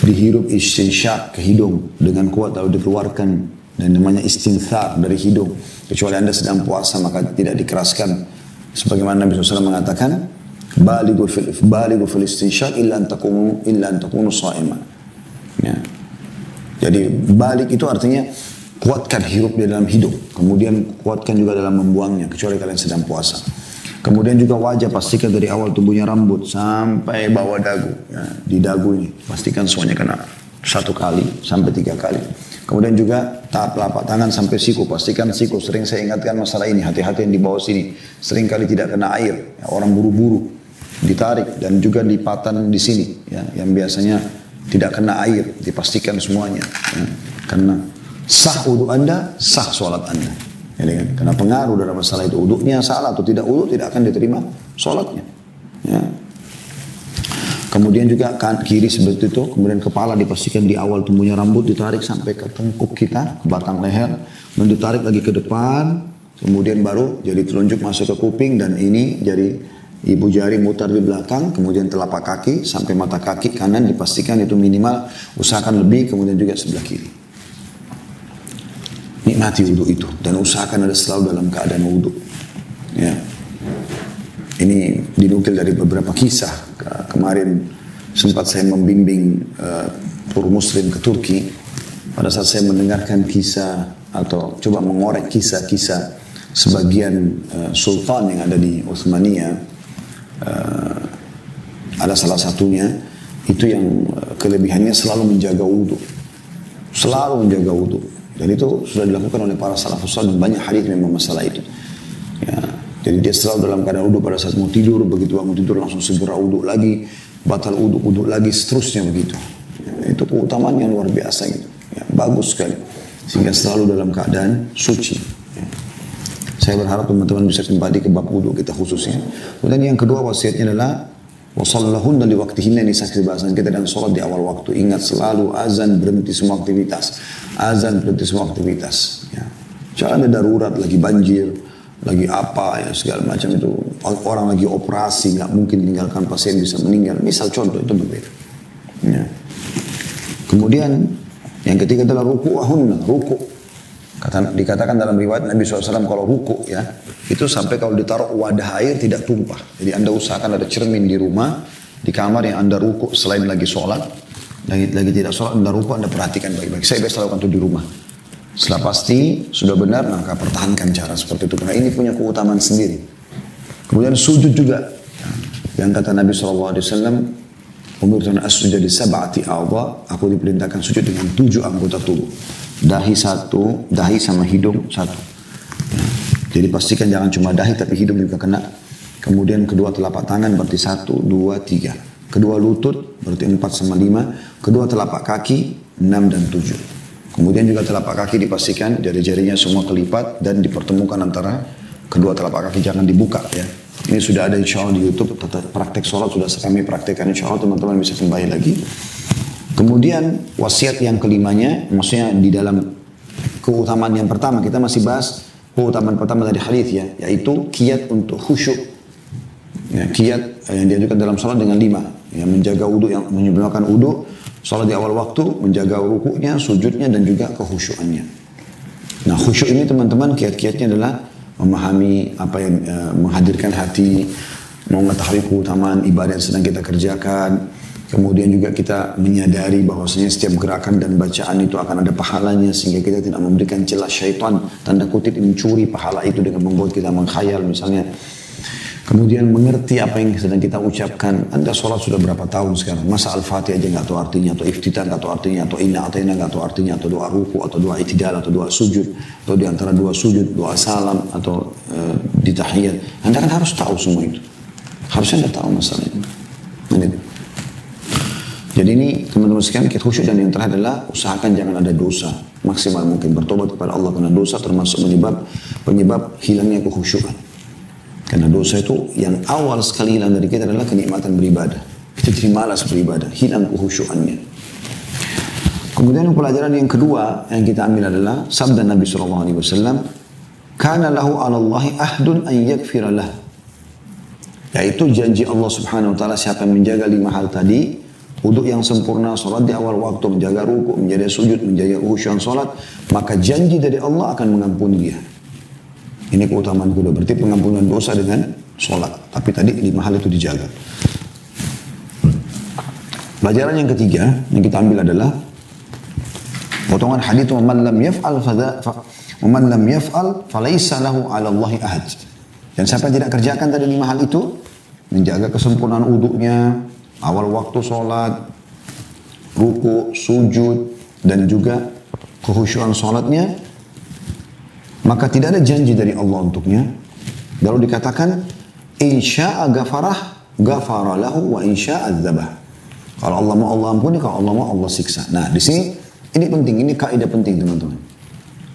Dihirup istinsyak ke hidung dengan kuat lalu dikeluarkan, dan namanya istinthar dari hidung. Kecuali Anda sedang puasa maka tidak dikeraskan. Sebagaimana Nabi SAW mengatakan, balighu fil istinsyak illa an takunu sha'iman. Ya. Jadi balik itu artinya kuatkan hirup di dalam hidung, kemudian kuatkan juga dalam membuangnya, kecuali kalian sedang puasa. Kemudian juga wajah, pastikan dari awal tumbuhnya rambut sampai bawah dagu. Ya, di dagu ini pastikan semuanya kena 1 kali sampai 3 kali. Kemudian juga tahap telapak tangan sampai siku, pastikan siku. Sering saya ingatkan masalah ini, hati-hati yang di bawah sini. Sering kali tidak kena air, ya, orang buru-buru ditarik, dan juga lipatan di sini, ya, yang biasanya tidak kena air, dipastikan semuanya. Ya, karena sah wudhu Anda, sah sholat Anda. Ya, kan? Karena pengaruh dalam masalah itu, wudhunya salah atau tidak wudhu tidak akan diterima sholatnya. Ya. Kemudian juga kiri seperti itu, kemudian kepala dipastikan di awal tumbuhnya rambut ditarik sampai ke tengkuk kita, ke batang leher, dan ditarik lagi ke depan, kemudian baru jadi telunjuk masuk ke kuping, dan ini jadi ibu jari mutar di belakang, kemudian telapak kaki sampai mata kaki kanan dipastikan itu minimal, usahakan lebih, kemudian juga sebelah kiri. Nikmati wudhu itu dan usahakan ada selalu dalam keadaan wudhu. Ya. Ini dinukil dari beberapa kisah. Kemarin sempat saya membimbing tur muslim ke Turki. Pada saat saya mendengarkan kisah atau coba mengorek kisah-kisah sebagian sultan yang ada di Utsmaniyah, ada salah satunya itu yang kelebihannya selalu menjaga wudhu, selalu menjaga wudhu, dan itu sudah dilakukan oleh para salafus saleh dan banyak hadis memang masalah itu. Ya, jadi dia selalu dalam keadaan wudhu pada saat mau tidur, begitu mau tidur langsung segera wudhu lagi, batal wudhu lagi, seterusnya begitu. Ya, itu keutamaan yang luar biasa gitu. Ya, bagus sekali, sehingga selalu dalam keadaan suci. Ya. Saya berharap teman-teman bisa kembali ke bab wudhu kita khususnya. Kemudian yang kedua wasiatnya adalah wasallahunna li waqtihinna, ini saksi bahasan kita, dan sholat di awal waktu. Ingat selalu azan berhenti semua aktivitas. Azan berhenti semua aktivitas. Ya. Jangan ada darurat lagi banjir, lagi apa ya segala macam itu. Orang lagi operasi, nggak mungkin tinggalkan pasien bisa meninggal. Misal contoh itu berbeda. Ya. Kemudian yang ketiga adalah ruku'ahunna, ruku'. Dikatakan dalam riwayat Nabi SAW kalau ruku' ya, itu sampai kalau ditaruh wadah air tidak tumpah. Jadi Anda usahakan ada cermin di rumah, di kamar yang Anda ruku' selain lagi sholat, lagi tidak sholat, Anda ruku', Anda perhatikan baik-baik. Saya biasa lakukan itu di rumah. Setelah pasti sudah benar, maka pertahankan cara seperti itu. Karena ini punya keutamaan sendiri. Kemudian sujud juga. Yang kata Nabi SAW, umirtu an asjuda li sab'ati a'dha, aku diperintahkan sujud dengan 7 anggota tubuh. Dahi 1, dahi sama hidung 1. Ya. Jadi pastikan jangan cuma dahi tapi hidung juga kena. Kemudian kedua telapak tangan berarti 1, 2, 3. Kedua lutut berarti 4 sama 5. Kedua telapak kaki 6 dan 7. Kemudian juga telapak kaki dipastikan jari-jarinya semua kelipat dan dipertemukan antara kedua telapak kaki, jangan dibuka ya. Ini sudah ada insya Allah di YouTube, praktek sholat sudah kami praktekkan, insya Allah teman-teman bisa kembali lagi. Kemudian wasiat yang kelimanya, maksudnya di dalam keutamaan yang pertama, kita masih bahas keutamaan pertama dari hadis ya, yaitu kiat untuk khusyuk. Ya, kiat yang diajukan dalam sholat dengan 5, yang menjaga wudhu, yang menyempurnakan wudhu, sholat di awal waktu, menjaga rukuknya, sujudnya, dan juga kehusyukannya. Nah khusyuk ini teman-teman kiat-kiatnya adalah memahami apa yang menghadirkan hati, mengetahui keutamaan ibadah yang sedang kita kerjakan. Kemudian juga kita menyadari bahwasanya setiap gerakan dan bacaan itu akan ada pahalanya, sehingga kita tidak memberikan celah syaitan, tanda kutip, mencuri pahala itu dengan membuat kita mengkhayal misalnya. Kemudian mengerti apa yang sedang kita ucapkan. Anda sholat sudah berapa tahun sekarang? Masa Al-Fatihah aja nggak tahu artinya, atau iftitah nggak tahu artinya, atau inna atayna nggak tahu artinya, atau doa ruku, atau doa itidal, atau doa sujud, atau di antara dua sujud, doa salam, atau di tahiyat. Anda kan harus tahu semua itu. Harusnya Anda tahu masalah ini. Jadi ini teman-teman sekalian, kita khusyuk dan yang terakhir adalah usahakan jangan ada dosa. Maksimal mungkin bertobat kepada Allah karena dosa termasuk penyebab hilangnya kekhusyukan. Karena dosa itu yang awal sekali hilang dari kita adalah kenikmatan beribadah. Kita jadi malas beribadah, hilang kekhusyukannya. Kemudian pelajaran yang kedua yang kita ambil adalah sabda Nabi SAW, "Kana lahu 'ala Allahi ahdun an yaghfira lah." Yaitu janji Allah Subhanahu wa taala, siapa yang menjaga 5 hal tadi, wudhu yang sempurna, salat di awal waktu, menjaga ruku, menjaga sujud, menjaga khusyuan salat, maka janji dari Allah akan mengampuni dia. Ini keutamaan kedua, berarti pengampunan dosa dengan salat. Tapi tadi 5 hal itu dijaga. Pelajaran yang ketiga yang kita ambil adalah potongan hadits "Man lam yaf'al falaysa lahu 'ala Allahi ahad." Dan siapa yang tidak kerjakan tadi 5 hal itu, menjaga kesempurnaan wudunya, awal waktu sholat, ruku, sujud, dan juga kekhusyuan sholatnya, maka tidak ada janji dari Allah untuknya. Lalu dikatakan, insya'a ghafara lahu wa insya'a adzabah. Kalau Allah mau Allah ampuni, kalau Allah mau Allah siksa. Nah, di sini ini penting, ini kaidah penting teman-teman.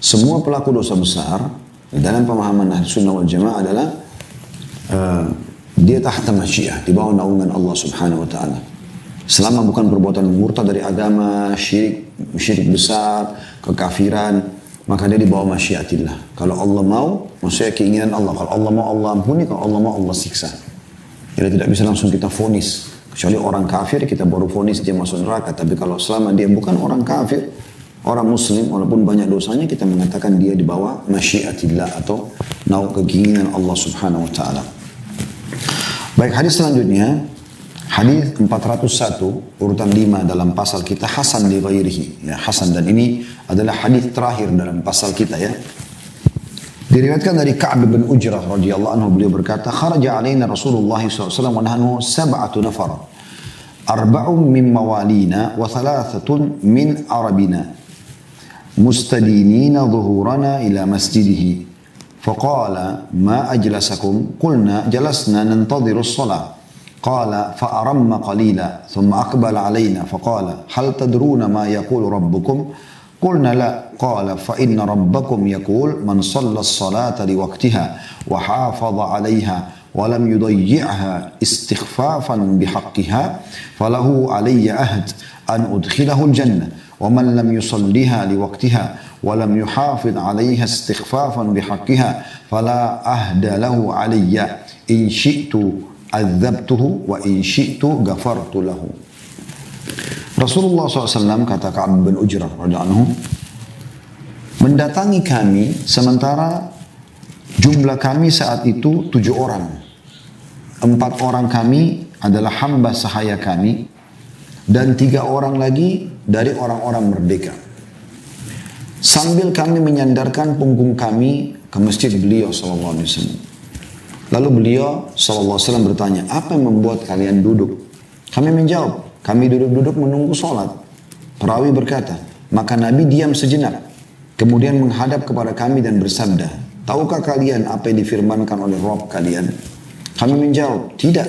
Semua pelaku dosa besar dalam pemahaman Ahlus Sunnah wal Jamaah adalah dia tahta masyiah, di bawah naungan Allah Subhanahu wa taala. Selama bukan perbuatan murtad dari agama, syirik besar, kekafiran, maka dia di bawah masyiatillah. Kalau Allah mau, maksudnya keinginan Allah. Kalau Allah mau Allah ampuni, kalau Allah mau Allah siksa. Jadi tidak bisa langsung kita vonis. Kecuali orang kafir kita baru vonis dia masuk neraka. Tapi kalau selama dia bukan orang kafir, orang muslim walaupun banyak dosanya, kita mengatakan dia di bawah masyiatillah atau keinginan Allah Subhanahu wa taala. Baik, hadis selanjutnya, hadis 401 urutan 5 dalam pasal kita, hasan li ghairihi, ya, hasan, dan ini adalah hadis terakhir dalam pasal kita, ya. Diriwayatkan dari Ka'ab bin Ujrah radhiyallahu anhu, beliau berkata, "Kharaja alaina Rasulullah SAW wa nahnu 7 nafar. 4 min mawalina wa 3 min arabina. Mustadinina dhuhurana ila masjidihi. Faqala ma ajlasakum? Qulna jalasna nantadhiru as-salah. Qala fa'aramma qalila thumma aqbala alaina faqala hal tadruna ma yaqulu rabbukum? Qulna la. Qala fa inna rabbakum yaqul man shalla as-salata liwaqtiha wa hafadha 'alayha wa lam yudayyi'ha istighfafan bihaqqiha falahu 'alayya ahd an udkhilahu al-jannah wa man lam yusalliha liwaqtiha ولم يحافظ عليها استخفافا بحقها فلا أهد له علي إن شئت عذبته وإن شئت غفرت له." Rasulullah SAW, kata Ka'ab bin Ujrah radhiyallahu anhu, mendatangi kami sementara jumlah kami saat itu 7 orang. 4 orang kami adalah hamba sahaya kami dan 3 orang lagi dari orang-orang merdeka. Sambil kami menyandarkan punggung kami ke masjid beliau sallallahu alaihi wasallam. Lalu beliau sallallahu alaihi wasallam bertanya, "Apa yang membuat kalian duduk?" Kami menjawab, "Kami duduk-duduk menunggu sholat." Perawi berkata, maka Nabi diam sejenak, kemudian menghadap kepada kami dan bersabda, "Tahukah kalian apa yang difirmankan oleh Rabb kalian?" Kami menjawab, "Tidak."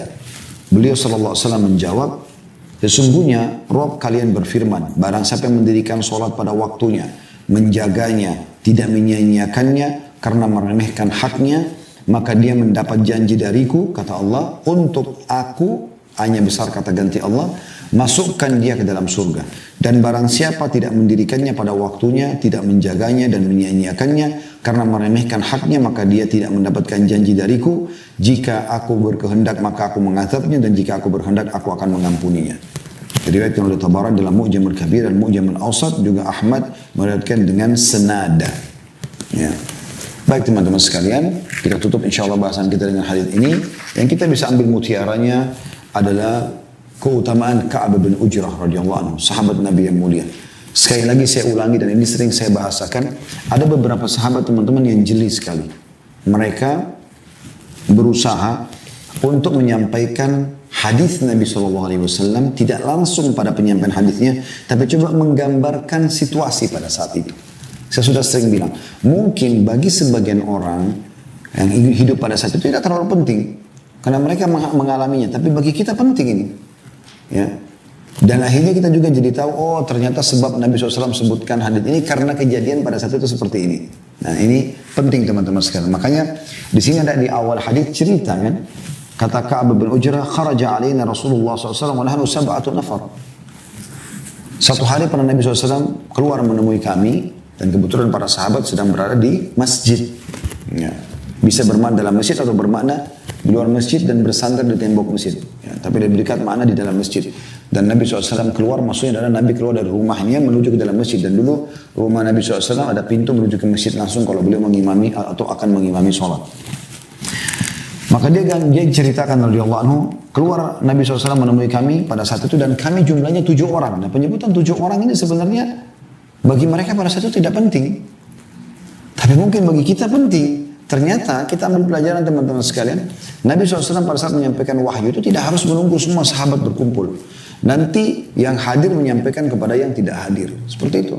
Beliau sallallahu alaihi wasallam menjawab, "Sesungguhnya Rabb kalian berfirman, barang siapa yang mendirikan sholat pada waktunya, menjaganya, tidak menyia-nyiakannya karena meremehkan haknya, maka dia mendapat janji dariku," kata Allah, "untuk aku," hanya besar kata ganti Allah, "masukkan dia ke dalam surga. Dan barang siapa tidak mendirikannya pada waktunya, tidak menjaganya dan menyia-nyiakannya karena meremehkan haknya, maka dia tidak mendapatkan janji dariku. Jika aku berkehendak maka aku mengazabnya, dan jika aku berkehendak aku akan mengampuninya." Diriwayatkan oleh Tabarani dalam Mu'jam al-Kabir dan Mu'jam al-Awsat, juga Ahmad meriwayatkan dengan senada. Ya. Baik teman-teman sekalian, kita tutup insyaallah bahasan kita dengan hadis ini. Yang kita bisa ambil mutiaranya adalah keutamaan Ka'ab bin Ujrah radhiyallahu anhu, sahabat Nabi yang mulia. Sekali lagi saya ulangi, dan ini sering saya bahasakan, ada beberapa sahabat teman-teman yang jeli sekali. Mereka berusaha untuk menyampaikan hadis Nabi SAW tidak langsung pada penyampaian hadisnya, tapi coba menggambarkan situasi pada saat itu. Saya sudah sering bilang, mungkin bagi sebagian orang yang hidup pada saat itu tidak terlalu penting, karena mereka mengalaminya. Tapi bagi kita penting ini. Ya. Dan akhirnya kita juga jadi tahu, oh ternyata sebab Nabi SAW sebutkan hadis ini karena kejadian pada saat itu seperti ini. Nah ini penting teman-teman sekalian. Makanya di sini ada di awal hadis cerita kan, kata Ka'ab bin Ujrah, kharaja alaina Rasulullah SAW wa nahnu sab'atu nafar. Satu hari pernah Nabi SAW keluar menemui kami, dan kebetulan para sahabat sedang berada di masjid. Ya. Bisa bermakna dalam masjid atau bermakna di luar masjid dan bersandar di tembok masjid. Ya, tapi lebih dekat makna di dalam masjid. Dan Nabi SAW keluar, maksudnya adalah Nabi keluar dari rumahnya menuju ke dalam masjid. Dan dulu rumah Nabi SAW ada pintu menuju ke masjid langsung kalau beliau mengimami atau akan mengimami sholat. Maka dia ceritakan radhiyallahu anhu, keluar Nabi SAW menemui kami pada saat itu dan kami jumlahnya 7 orang. Nah penyebutan 7 orang ini sebenarnya bagi mereka pada saat itu tidak penting. Tapi mungkin bagi kita penting. Ternyata kita ambil pelajaran teman-teman sekalian. Nabi SAW pada saat menyampaikan wahyu itu tidak harus menunggu semua sahabat berkumpul. Nanti yang hadir menyampaikan kepada yang tidak hadir. Seperti itu.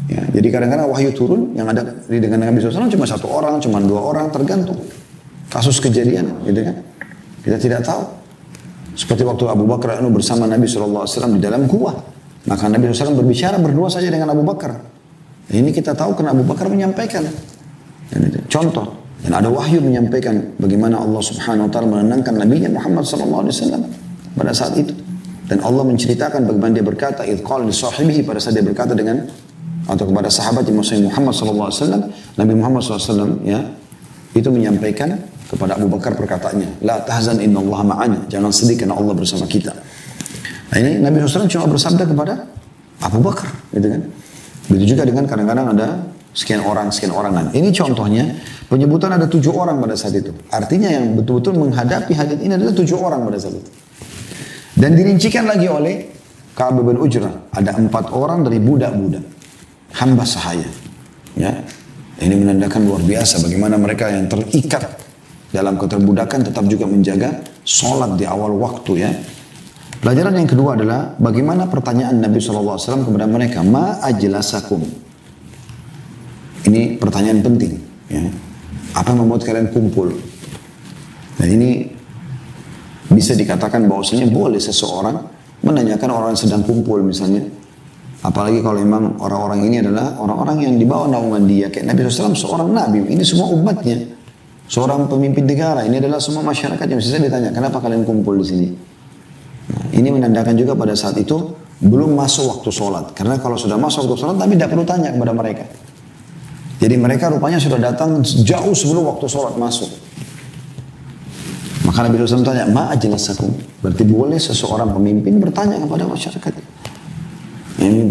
Ya, jadi kadang-kadang wahyu turun yang ada dengan Nabi SAW cuma 1 orang, cuma 2 orang, tergantung. Kasus kejadian, gitu kan? Kita tidak tahu. Seperti waktu Abu Bakar bersama Nabi SAW di dalam gua. Maka Nabi SAW berbicara berdua saja dengan Abu Bakar. Ini kita tahu karena Abu Bakar menyampaikan. Contoh, dan ada wahyu menyampaikan bagaimana Allah Subhanahu Wa Taala menenangkan Nabi Muhammad SAW pada saat itu. Dan Allah menceritakan bagaimana dia berkata, idh qala li sahibihi, pada saat dia berkata dengan atau kepada sahabat yang Muhammad SAW, Nabi Muhammad SAW ya, itu menyampaikan kepada Abu Bakar perkataannya, la tahzan innallaha ma'ana, jangan sedih karena Allah bersama kita. Nah ini Nabi SAW cuma bersabda kepada Abu Bakar, gitu kan. Begitu juga dengan kadang-kadang ada sekian orang. Nah, ini contohnya penyebutan ada 7 orang pada saat itu. Artinya yang betul-betul menghadapi hadits ini adalah 7 orang pada saat itu. Dan dirincikan lagi oleh Ka'ab bin Ujrah, ada 4 orang dari budak-budak, hamba sahaya. Ya, ini menandakan luar biasa bagaimana mereka yang terikat dalam keterbudakan tetap juga menjaga sholat di awal waktu ya. Pelajaran yang kedua adalah bagaimana pertanyaan Nabi SAW kepada mereka, ma ajlasakum. Ini pertanyaan penting. Ya. Apa yang membuat kalian kumpul? Dan ini bisa dikatakan bahwasanya boleh seseorang menanyakan orang yang sedang kumpul misalnya. Apalagi kalau memang orang-orang ini adalah orang-orang yang dibawa naungan dia. Kayak Nabi SAW seorang Nabi, ini semua umatnya. Seorang pemimpin negara, ini adalah semua masyarakat yang bisa ditanya, kenapa kalian kumpul di sini? Nah, ini menandakan juga pada saat itu belum masuk waktu sholat. Karena kalau sudah masuk waktu sholat, Nabi tidak perlu tanya kepada mereka. Jadi mereka rupanya sudah datang jauh sebelum waktu sholat masuk. Maka Nabi SAW tanya, ma ajlasakum. Berarti boleh seseorang pemimpin bertanya kepada masyarakat. Ini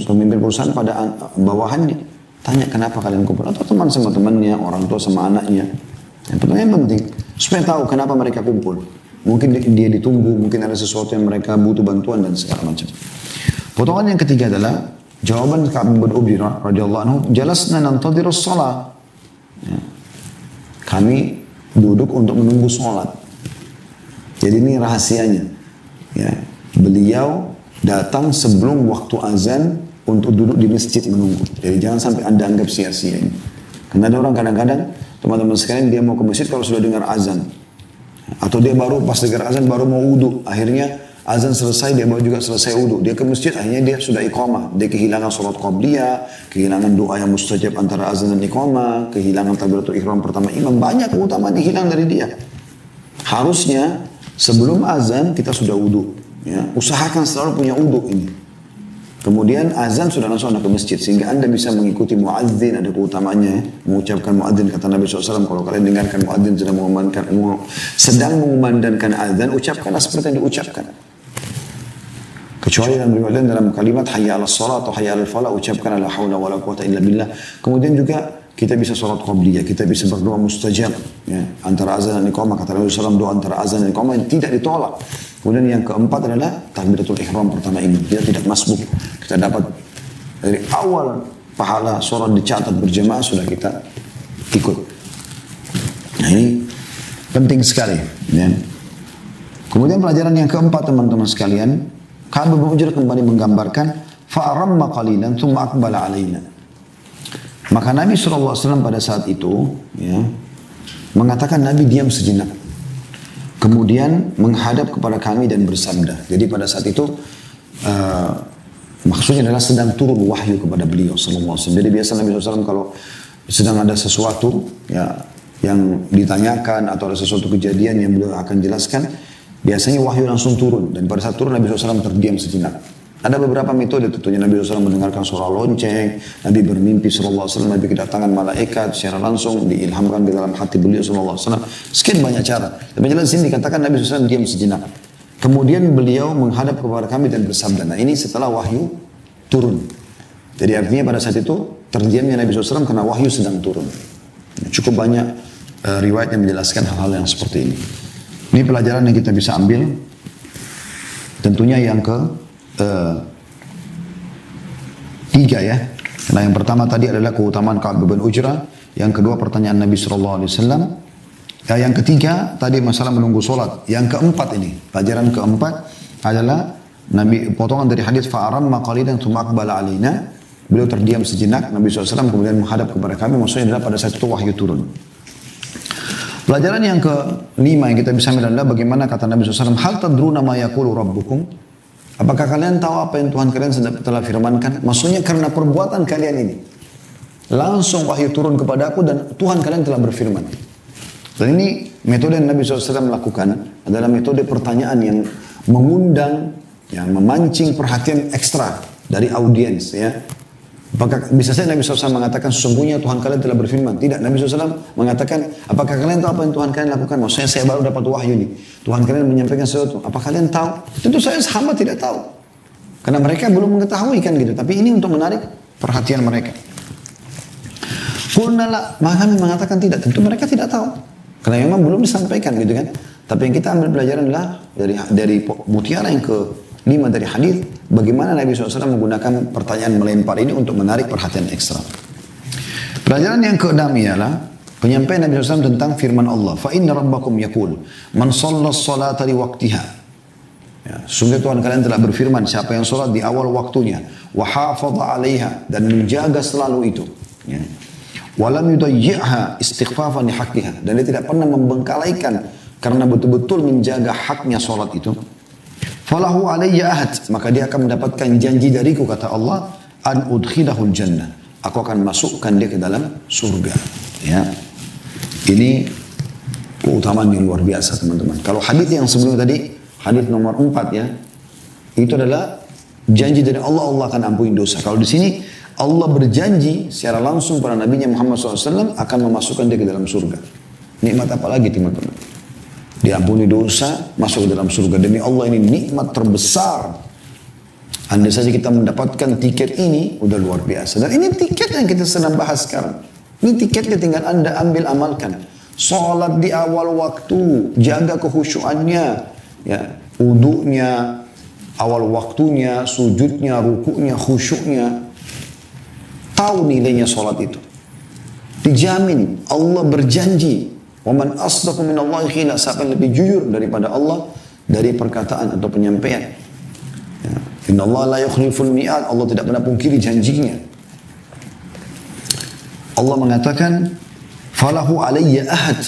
pemimpin perusahaan pada bawahannya. Tanya kenapa kalian kumpul. Atau teman sama temannya, orang tua sama anaknya. Yang pertanyaan penting. Supaya tahu kenapa mereka kumpul. Mungkin dia ditunggu, mungkin ada sesuatu yang mereka butuh bantuan dan segala macam. Potongan yang ketiga adalah jawaban Ka'ab bin Ujrah radhiyallahu anhu, jalasna nantadhirus shalah. Ya. Kami duduk untuk menunggu sholat. Jadi ini rahasianya. Ya. Beliau datang sebelum waktu azan untuk duduk di masjid menunggu. Jadi jangan sampai Anda anggap sia-sia ini. Karena ada orang kadang-kadang, teman-teman sekalian, dia mau ke masjid kalau sudah dengar azan. Atau dia baru pas dengar azan baru mau wudhu. Akhirnya azan selesai, dia baru juga selesai wudhu. Dia ke masjid, akhirnya dia sudah iqamah. Dia kehilangan sholat qabliyah, kehilangan doa yang mustajab antara azan dan iqamah, kehilangan takbiratul ihram pertama imam. Banyak keutamaan yang hilang dari dia. Harusnya sebelum azan kita sudah wudhu. Ya. Usahakan selalu punya wudhu ini. Kemudian azan sudah langsung anda ke masjid. Sehingga anda bisa mengikuti muadzin, ada keutamaannya. Mengucapkan muadzin, kata Nabi SAW. Kalau kalian dengarkan muadzin sedang mengumandangkan azan, ucapkanlah seperti yang diucapkan. Kecuali dalam kalimat hayya ala salat atau hayya ala falah, ucapkan la haula wala quwata illa billah. Kemudian juga kita bisa sholat qabliyah, kita bisa berdoa mustajab. Ya. Antara azan dan iqamah, kata Nabi SAW, doa antara azan dan iqamah yang tidak ditolak. Kemudian yang keempat adalah takbiratul ihram pertama ini. Dia tidak masbuk. Kita dapat dari awal pahala sholat dicatat berjamaah sudah kita ikut. Nah ini penting sekali. Ya. Kemudian pelajaran yang keempat teman-teman sekalian, Ka'ab bin Ujrah kembali menggambarkan fa'aramma qalilan thumma aqbala alaina. Maka Nabi SAW pada saat itu ya, mengatakan Nabi diam sejenak. kemudian menghadap kepada kami dan bersabda. Jadi pada saat itu maksudnya adalah sedang turun wahyu kepada beliau sallallahu alaihi wasallam. Jadi biasa Nabi SAW kalau sedang ada sesuatu ya yang ditanyakan atau ada sesuatu kejadian yang beliau akan jelaskan, biasanya wahyu langsung turun. Dan pada saat turun Nabi SAW terdiam sejenak. Ada beberapa metode tentunya. Nabi SAW mendengarkan suara lonceng, Nabi bermimpi sallallahu alaihi wasallam, Nabi kedatangan malaikat secara langsung diilhamkan di dalam hati beliau sallallahu alaihi wasallam. Sekian banyak cara. Tapi jelas sini dikatakan Nabi SAW diam sejenak. Kemudian beliau menghadap kepada kami dan bersabda. Nah ini setelah wahyu turun. Jadi artinya pada saat itu terdiamnya Nabi SAW karena wahyu sedang turun. Cukup banyak riwayat yang menjelaskan hal-hal yang seperti ini. Ini pelajaran yang kita bisa ambil. Tentunya yang tiga ya. Nah yang pertama tadi adalah keutamaan Ka'ab bin Ujrah. Yang kedua pertanyaan Nabi SAW. Yang ketiga tadi masalah menunggu solat. Yang keempat ini, pelajaran keempat adalah Nabi potongan dari hadis fa'aram maqalidan tsumma aqbala alaina. Beliau terdiam sejenak, Nabi SAW kemudian menghadap kepada kami. Maksudnya adalah pada saat itu wahyu turun. Pelajaran yang kelima yang kita bisa ambil adalah bagaimana kata Nabi SAW, hal tadruna ma yaqulu rabbukum. Apakah kalian tahu apa yang Tuhan kalian telah firmankan? Maksudnya karena perbuatan kalian ini. Langsung wahyu turun kepada aku dan Tuhan kalian telah berfirman. Dan ini metode yang Nabi SAW lakukan adalah metode pertanyaan yang mengundang, yang memancing perhatian ekstra dari audiens ya. Apakah bisa saja Nabi SAW mengatakan sesungguhnya Tuhan kalian telah berfirman? Tidak, Nabi SAW mengatakan apakah kalian tahu apa yang Tuhan kalian lakukan? Maksudnya saya baru dapat wahyu ini. Tuhan kalian menyampaikan sesuatu. Apa kalian tahu? Tentu saya hamba tidak tahu. Karena mereka belum mengetahui kan gitu. Tapi ini untuk menarik perhatian mereka. Qulnala, maka kami mengatakan tidak. Tentu mereka tidak tahu. Karena memang belum disampaikan gitu kan. Tapi yang kita ambil pelajaran adalah dari mutiara yang ke-5 dari hadis, bagaimana Nabi SAW menggunakan pertanyaan melempar ini untuk menarik perhatian ekstra. Pelajaran yang ke-6 ialah penyampaian Nabi SAW tentang firman Allah. Fa inna rabbakum yaqul man shalla as-salata li waqtiha. Ya, sungguh Tuhan kalian telah berfirman, siapa yang sholat di awal waktunya, wa hafadha 'alaiha, dan menjaga selalu itu. Ya. Wa lam yudayyi'ha istighfafan li haqqiha, dan dia tidak pernah membengkalaikan karena betul-betul menjaga haknya sholat itu. Falahu alayya ahad, maka dia akan mendapatkan janji dariku, kata Allah, an udkhilahul jannah, aku akan masukkan dia ke dalam surga. Ya, ini keutamaan yang luar biasa teman-teman. Kalau hadis yang sebelumnya tadi, hadis nomor 4 ya, itu adalah janji dari Allah, Allah akan ampuni dosa. Kalau di sini Allah berjanji secara langsung pada Nabi Muhammad SAW akan memasukkan dia ke dalam surga. Nikmat apa lagi teman-teman? Diampuni dosa, masuk ke dalam surga. Demi Allah ini nikmat terbesar. Andai saja kita mendapatkan tiket ini, udah luar biasa. Dan ini tiket yang kita sedang bahas sekarang. Ini tiketnya tinggal Anda ambil, amalkan. Sholat di awal waktu, jaga kekhusyuannya, ya, wudunya, awal waktunya, sujudnya, rukuknya, khusyuknya. Tahu nilainya sholat itu. Dijamin, Allah berjanji. Waman asdaqu minallahi qila, siapa yang lebih jujur daripada Allah dari perkataan atau penyampaian. Ya. Innallaha la yukhliful mi'ad, Allah tidak pernah pungkiri janjinya. Allah mengatakan falahu alayya ahad,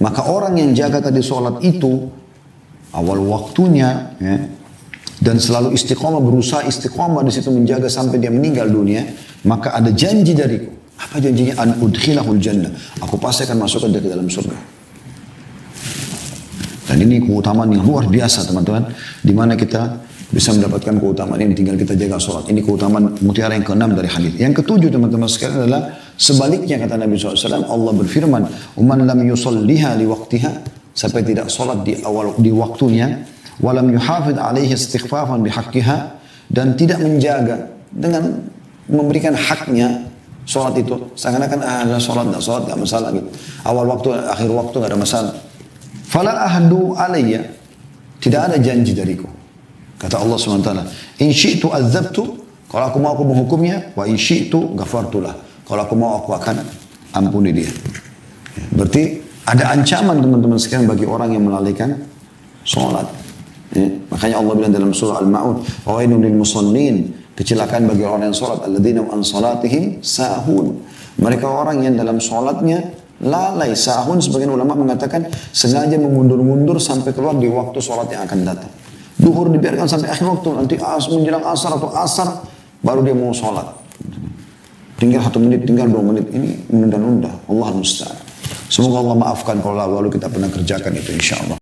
maka orang yang jaga tadi sholat itu awal waktunya ya, dan selalu istiqomah, berusaha istiqomah di situ menjaga sampai dia meninggal dunia, maka ada janji dariku. Apa janjinya? An udkhilahul jannah, aku pasti akan masukkan dia ke dalam surga. Dan ini keutamaan yang luar biasa teman-teman, di mana kita bisa mendapatkan keutamaan ini tinggal kita jaga sholat. Ini keutamaan mutiara yang ke-6 dari hadis. Yang ke-7 teman-teman sekalian adalah sebaliknya, kata Nabi SAW, Allah berfirman, "Man lam yusalliha li waqtiha", sampai tidak sholat di awal di waktunya, "walam yuhafid 'alaihi istighfafan bihaqqiha", dan tidak menjaga dengan memberikan haknya sholat itu, seakan-akan sholat nggak masalah gitu. Awal waktu, akhir waktu nggak ada masalah. Fala ahdu alayya, tidak ada janji dariku. Kata Allah SWT, in syi'tu azabtu, kalau aku mau aku menghukumnya, wa in syi'tu ghafartulah, kalau aku mau aku akan ampuni dia. Berarti ada ancaman teman-teman sekalian bagi orang yang melalaikan sholat. Ya, makanya Allah bilang dalam surah Al-Ma'un, wa wailun lil musallin, kecelakaan bagi orang yang sholat, alladzina an sholatihim sahun, mereka orang yang dalam sholatnya lalai. Sahun sebagian ulama mengatakan sengaja mengundur-mundur sampai keluar di waktu sholat yang akan datang. Duhur dibiarkan sampai akhir waktu, nanti menjelang asar atau asar baru dia mau sholat. Tinggal 1 menit, tinggal 2 menit, ini menunda-nunda. Allah musta'an. Semoga Allah maafkan kalau lalu kita pernah kerjakan itu, insya Allah.